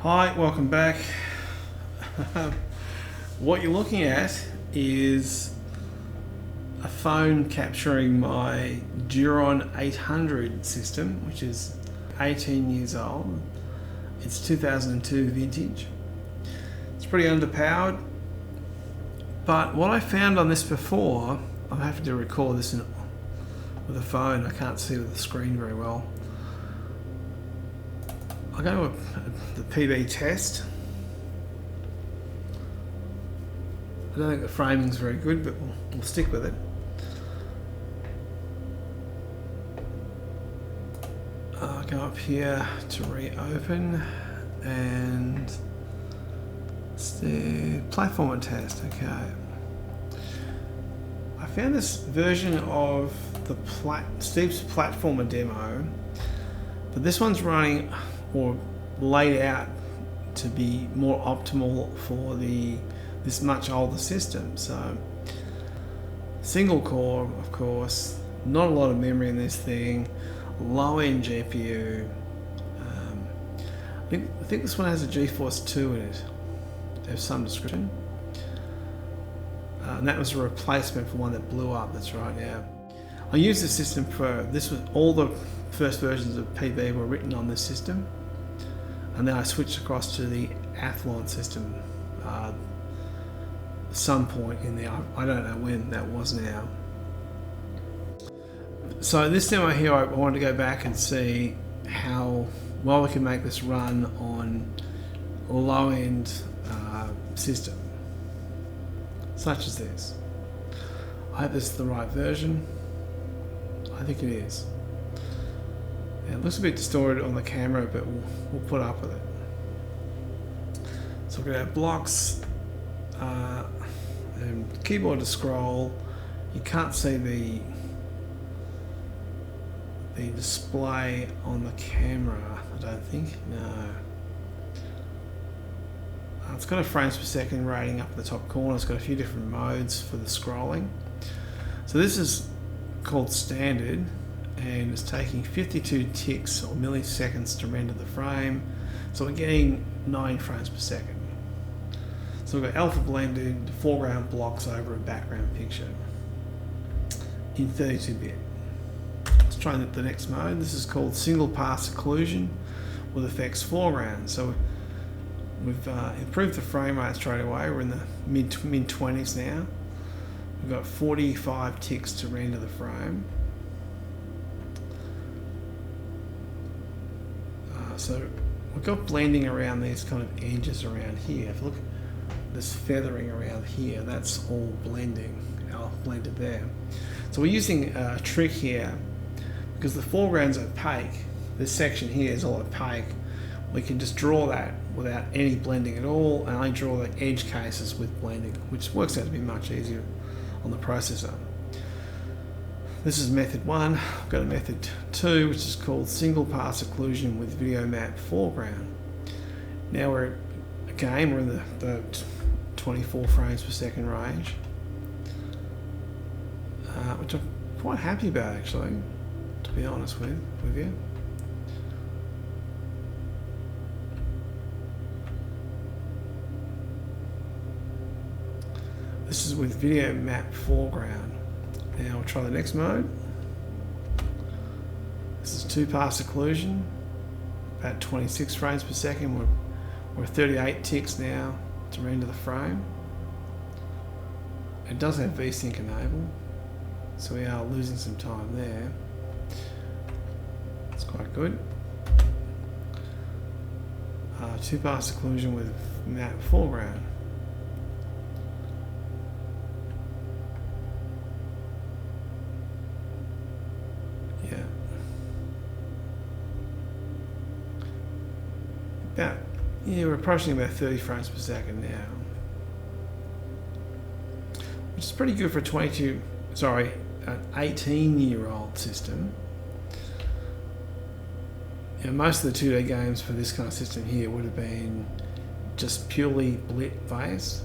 Hi, welcome back. What you're looking at is a phone capturing my Duron 800 system, which is 18 years old. It's 2002 vintage. It's pretty underpowered, but what I found on this before, I'm having to record this with a phone. I can't see with the screen very well. I'll go to the PB test. I don't think the framing's very good, but we'll stick with it. I'll go up here to reopen, and it's the platform test. Okay. I found this version of the Steve's platformer demo, but this one's running or laid out to be more optimal for this much older system. So single core, of course, not a lot of memory in this thing, low end GPU. I think this one has a GeForce 2 in it. There's some description. And that was a replacement for one that blew up. That's right. Yeah, I used this system for this. Was all the first versions of PB were written on this system, and then I switched across to the Athlon system some point in there. I don't know when that was now. So this demo here, I wanted to go back and see how well we can make this run on a low-end system such as this. I hope this is the right version. I think it is. It looks a bit distorted on the camera, but we'll put up with it. So we're going to have blocks and keyboard to scroll. You can't see the display on the camera, I don't think. No. It's got a frames per second rating up at the top corner. It's got a few different modes for the scrolling. So this is called standard, and it's taking 52 ticks or milliseconds to render the frame. So we're getting 9 frames per second. So we've got alpha blended foreground blocks over a background picture in 32-bit. Let's try the next mode. This is called single pass occlusion with effects foreground. So we've improved the frame rate straight away. We're in the mid 20s now. We've got 45 ticks to render the frame. So we've got blending around these kind of edges around here. If you look at this feathering around here, that's all blending. I'll blend it there. So we're using a trick here because the foreground's opaque. This section here is all opaque. We can just draw that without any blending at all, and I draw the edge cases with blending, which works out to be much easier on the processor. This is method 1. I've got a method 2, which is called single pass occlusion with video map foreground. Now we're in the 24 frames per second range, which I'm quite happy about, actually, to be honest with you. This is with video map foreground. Now we'll try the next mode. This is 2 pass occlusion, about 26 frames per second. We're 38 ticks now to render the frame. It does have VSync enabled, so we are losing some time there. It's quite good. 2 pass occlusion with map foreground. We're approaching about 30 frames per second now, which is pretty good for an 18-year-old system. Most of the 2D games for this kind of system here would have been just purely blit based.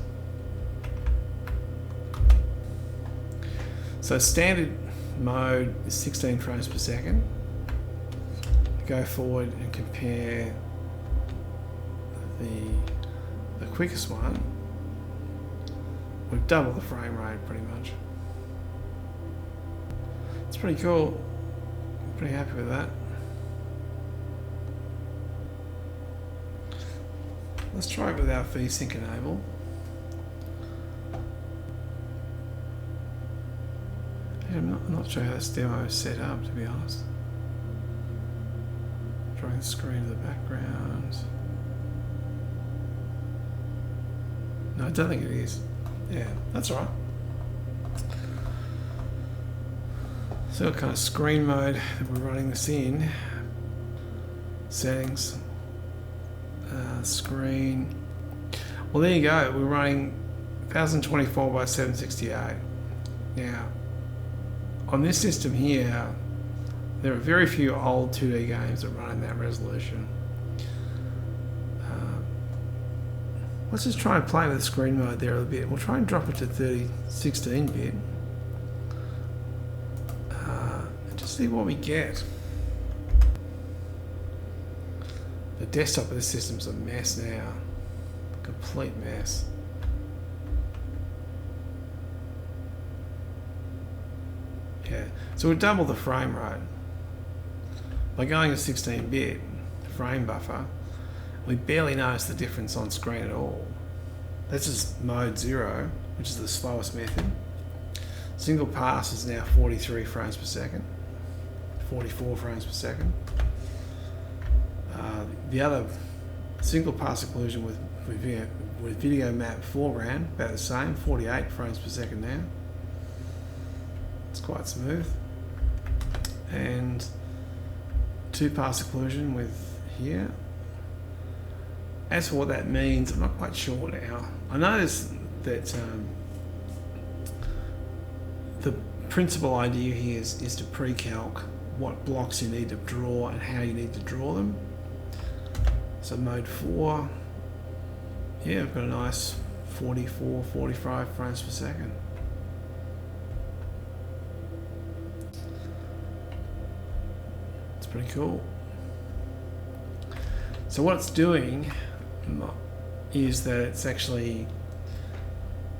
So standard mode is 16 frames per second. Go forward and compare the quickest one, we've doubled the frame rate pretty much. It's pretty cool. I'm pretty happy with that. Let's try it without VSync enabled. Yeah, I'm not sure how this demo is set up, to be honest. Drawing the screen to the background. No, I don't think it is. Yeah, that's all right. So what kind of screen mode that we're running this in? Settings. Screen. Well, there you go. We're running 1024 by 768. Now, on this system here, there are very few old 2D games that run in that resolution. Let's just try and play with the screen mode there a little bit. We'll try and drop it to 16-bit. And just see what we get. The desktop of this system's a mess now. Complete mess. Yeah, so we doubled the frame rate. By going to 16-bit frame buffer, we barely notice the difference on screen at all. This is mode 0, which is the slowest method. Single pass is now 43 frames per second, 44 frames per second. The other single pass occlusion with video map foreground, about the same, 48 frames per second now. It's quite smooth. And two pass occlusion with here. As for what that means, I'm not quite sure now. I noticed that the principal idea here is to pre-calc what blocks you need to draw and how you need to draw them. So mode 4, yeah, I've got a nice 44, 45 frames per second. It's pretty cool. So what it's doing is that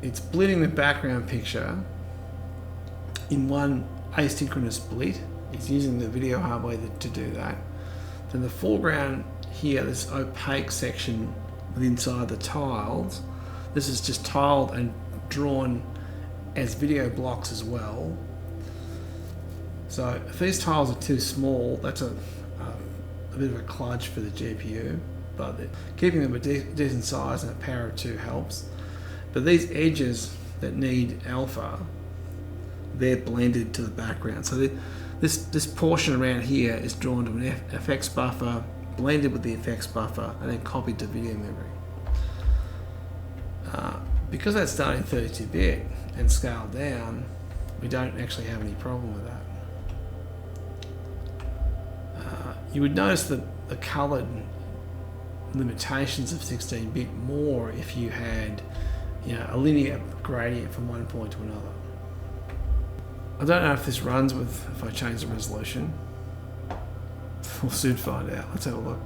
it's splitting the background picture in one asynchronous split. It's using the video hardware to do that. Then the foreground here, this opaque section inside the tiles, this is just tiled and drawn as video blocks as well. So if these tiles are too small, that's a bit of a kludge for the GPU, but keeping them a decent size and a power of 2 helps. But these edges that need alpha, they're blended to the background. So this portion around here is drawn to an FX buffer, blended with the FX buffer, and then copied to video memory. Because that's done in 32-bit and scaled down, we don't actually have any problem with that. You would notice that the coloured limitations of 16-bit more if you had, a linear gradient from one point to another. I don't know if this runs if I change the resolution. We'll soon find out. Let's have a look.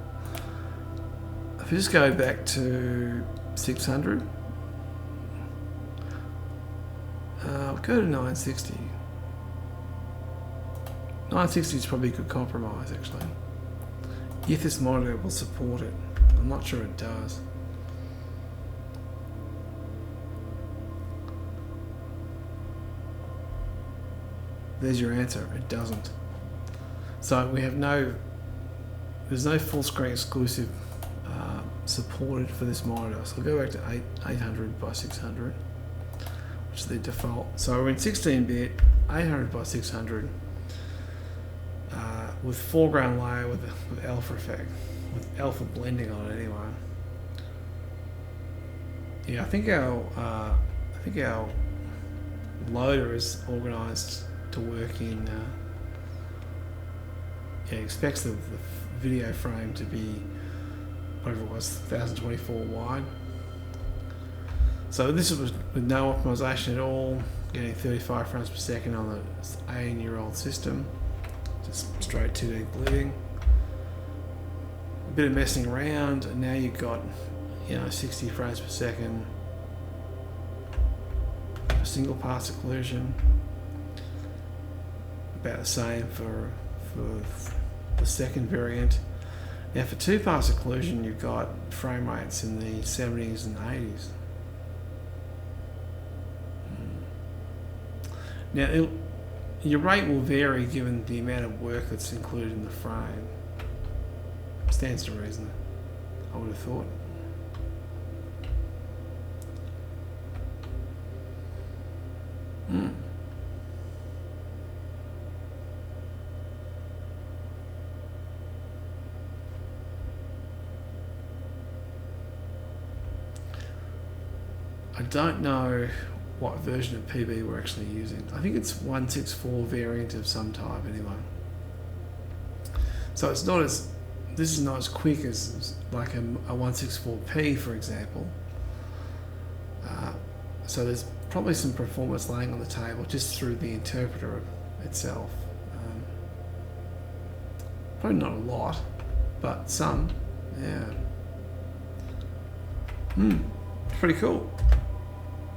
If we just go back to 600, we'll go to 960. 960 is probably a good compromise, actually. If this monitor will support it. I'm not sure it does. There's your answer. It doesn't. So we have there's no full screen exclusive supported for this monitor. So I'll go back to 800 by 600, which is the default. So we're in 16-bit, 800 by 600, with foreground layer with alpha effect, with alpha blending on it anyway. Yeah, I think our loader is organised to work in. It expects the video frame to be whatever it was, 1024 wide. So this was with no optimization at all, getting 35 frames per second on the 18-year-old system. Just straight 2D bleeding. A bit of messing around, and now you've got 60 frames per second. A single pass occlusion, about the same for the second variant. Now for two pass occlusion, you've got frame rates in the 70s and 80s. Now your rate will vary given the amount of work that's included in the frame. Stands to reason, I would have thought. I don't know what version of PB we're actually using. I think it's 164 variant of some type anyway. So it's not as, this is not as quick as like a 164p, for example. So there's probably some performance laying on the table just through the interpreter itself. Probably not a lot, but some, yeah. Pretty cool.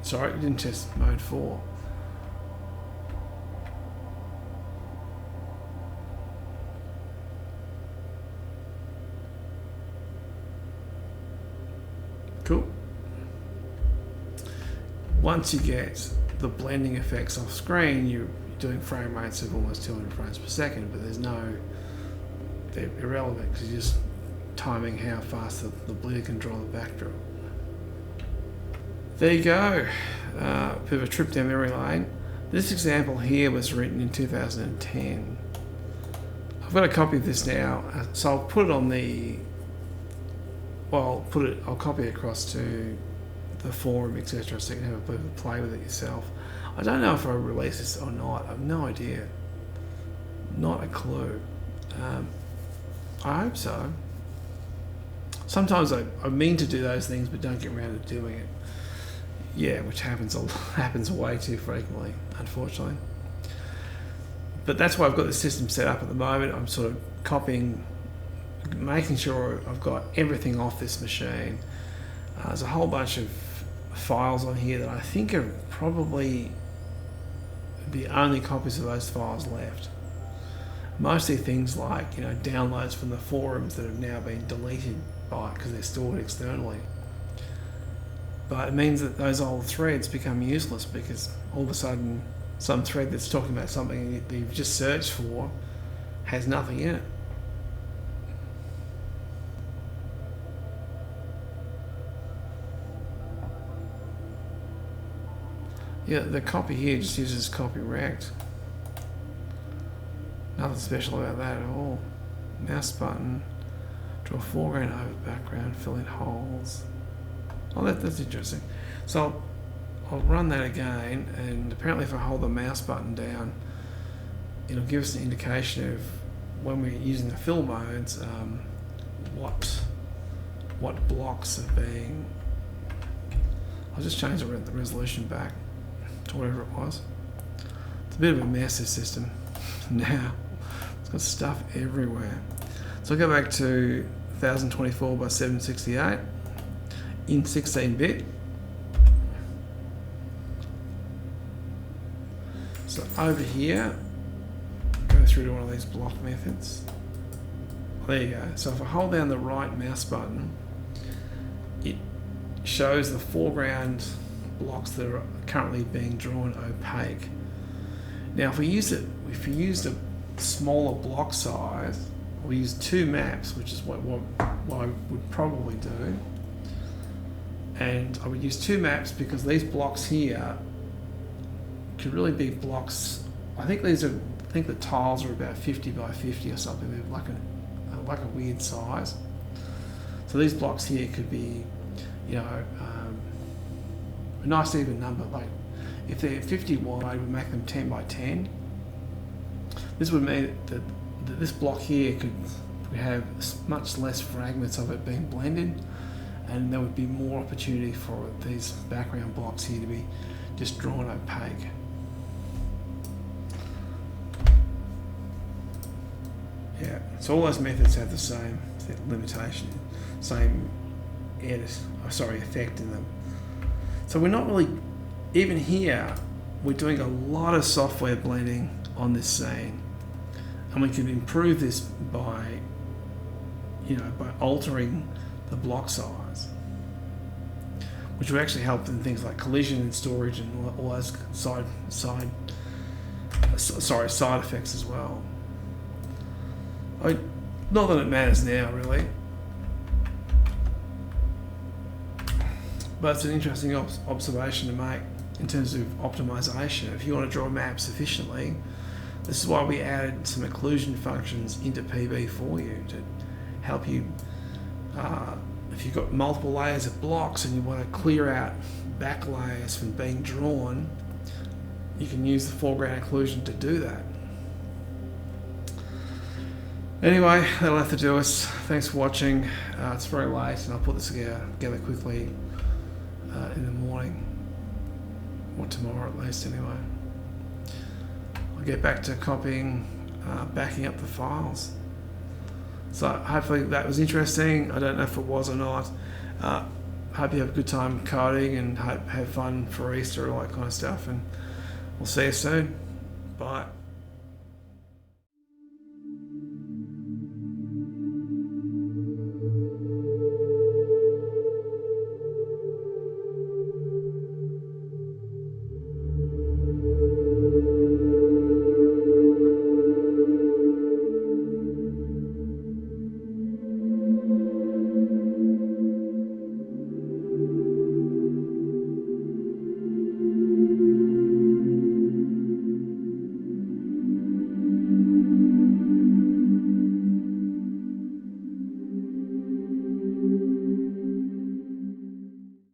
Sorry, we didn't test mode 4. Cool. Once you get the blending effects off screen, you're doing frame rates of almost 200 frames per second, but they're irrelevant because you're just timing how fast the bleeder can draw the backdrop. There you go, bit of a trip down memory lane. This example here was written in 2010. I've got a copy of this now, so I'll put it on the, well, I'll copy it across to the forum, etc., so you can have a bit of a play with it yourself. I don't know if I release this or not. I have no idea. Not a clue. I hope so. Sometimes I mean to do those things but don't get around to doing it. Yeah, which happens way too frequently, unfortunately. But that's why I've got the system set up at the moment. I'm sort of copying, making sure I've got everything off this machine. There's a whole bunch of files on here that I think are probably the only copies of those files left. Mostly things like, downloads from the forums that have now been deleted because they're stored externally. But it means that those old threads become useless because all of a sudden some thread that's talking about something that you've just searched for has nothing in it. Yeah, the copy here just uses copy rect. Nothing special about that at all. Mouse button, draw foreground over background, fill in holes. Oh, that's interesting. So I'll run that again, and apparently if I hold the mouse button down, it'll give us an indication of when we're using the fill modes, what blocks are being. I'll just change the resolution back to whatever it was. It's a bit of a mess, this system now. It's got stuff everywhere. So I'll go back to 1024 by 768 in 16-bit. So over here, go through to one of these block methods. There you go. So if I hold down the right mouse button, it shows the foreground blocks that are currently being drawn opaque. Now if we used a smaller block size, we use two maps, which is what I would probably do. And I would use two maps because these blocks here could really be blocks. I think the tiles are about 50 by 50 or something. They're like a weird size. So these blocks here could be, a nice even number. Like if they're 50 wide, we make them 10 by 10. This would mean that this block here could have much less fragments of it being blended, and there would be more opportunity for these background blocks here to be just drawn opaque. Yeah, so all those methods have the same limitation, same effect in them. So we're not really, even here, we're doing a lot of software blending on this scene, and we can improve this by altering the block size, which will actually help in things like collision and storage and all those side effects as well. Not that it matters now, really, but it's an interesting observation to make in terms of optimization. If you want to draw maps efficiently, this is why we added some occlusion functions into PB for you to help you. If you've got multiple layers of blocks and you want to clear out back layers from being drawn, you can use the foreground occlusion to do that. Anyway, that'll have to do us. Thanks for watching. It's very late and I'll put this together quickly in the morning, or tomorrow at least anyway. I'll get back to copying, backing up the files. So hopefully that was interesting. I don't know if it was or not. Hope you have a good time coding and have fun for Easter, all that kind of stuff. And we'll see you soon. Bye.